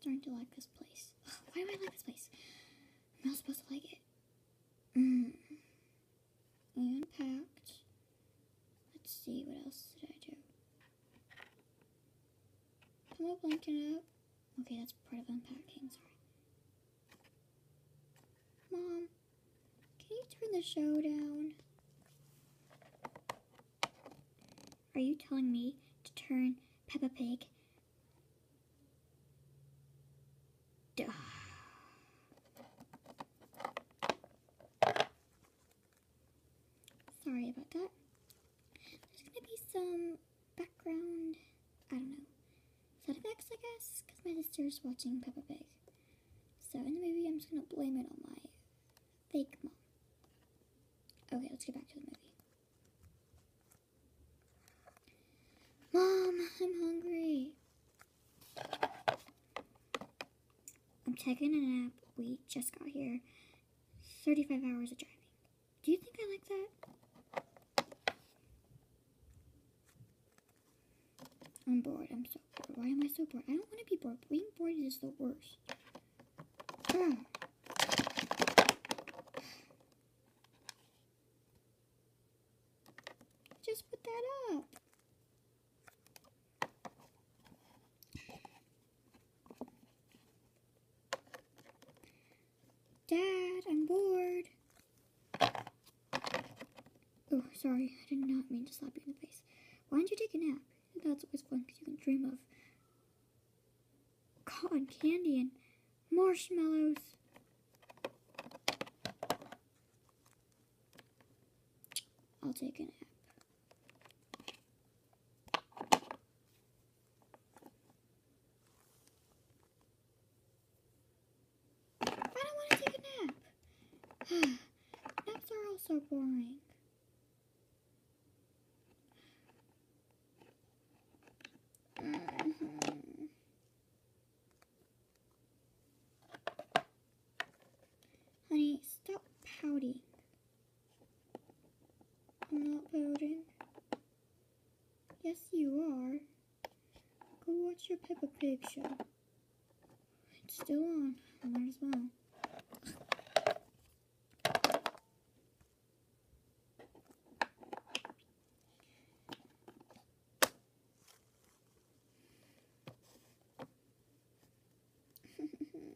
starting to like this place. Why do I like this place? I'm not supposed to like it. And packed. Let's see, what else did I do? Put my blanket up. Okay, that's part of unpacking, sorry. Mom, can you turn the show down? Are you telling me to turn Peppa Pig? Duh. Sorry about that. There's gonna be some background, I don't know, sound effects, I guess, because my sister's watching Peppa Pig. So in the movie, I'm just gonna blame it on my fake mom. Okay, let's get back to the movie. Mom, I'm hungry. I'm taking a nap. We just got here. 35 hours of driving. Do you think I like that? I'm bored. I'm so bored. Why am I so bored? I don't want to be bored. Being bored is the worst. Just put that up. Dad, I'm bored. Oh, sorry. I did not mean to slap you in the face. Why didn't you take a nap? That's always fun because you can dream of cotton candy and marshmallows. I'll take a nap. I don't want to take a nap. Naps are all so boring. Honey, stop pouting. I'm not pouting. Yes, you are. Go watch your Peppa Pig show. It's still on. I might as well.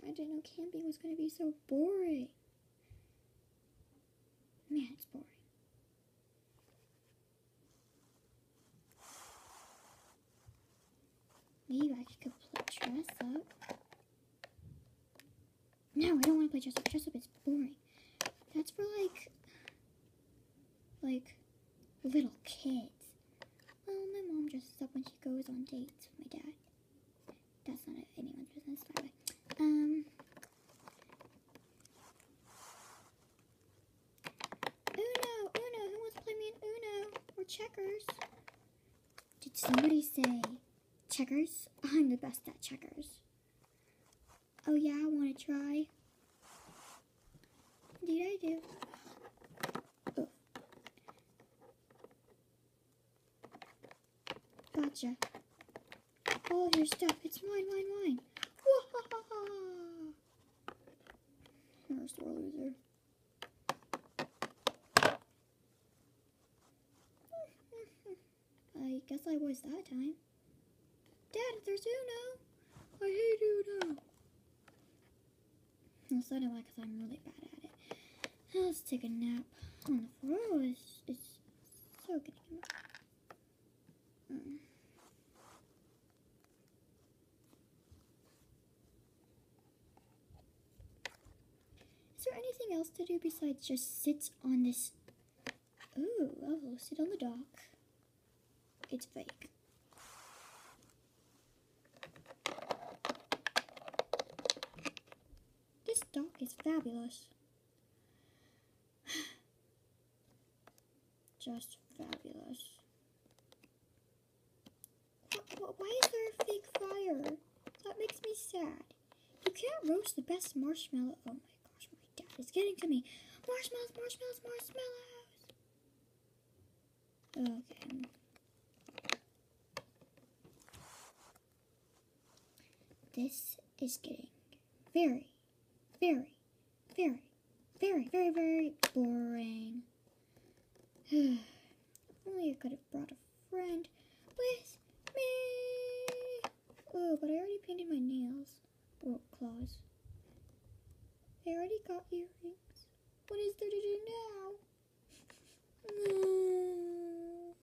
I didn't know camping was going to be so boring. Man, it's boring. Maybe I could play dress up. No, I don't want to play dress up. Dress up is boring. That's for like little kids. Well, my mom dresses up when she goes on dates with my dad. That's not anyone's business, by the way. Uno, who wants to play me in Uno or checkers? Did somebody say checkers? I'm the best at checkers. Oh yeah, I want to try. Indeed I do. Oh. Gotcha. All of your stuff. It's mine. You're a sore loser. I guess I was that time. Dad, there's Uno. I hate Uno. Well, so do I, because I'm really bad at it. Now let's take a nap on the floor. Oh, it's so getting Is there anything else to do besides just sit on this? Ooh, I'll sit on the dock. It's fake. This dock is fabulous. Just fabulous. Why is there a fake fire? That makes me sad. You can't roast the best marshmallow. Oh my gosh, my dad is getting to me. Marshmallows. Okay. This is getting very, very, very, very, very, very boring. If only I could have brought a friend with me. Oh, but I already painted my nails. Or claws. I already got earrings. What is there to do now?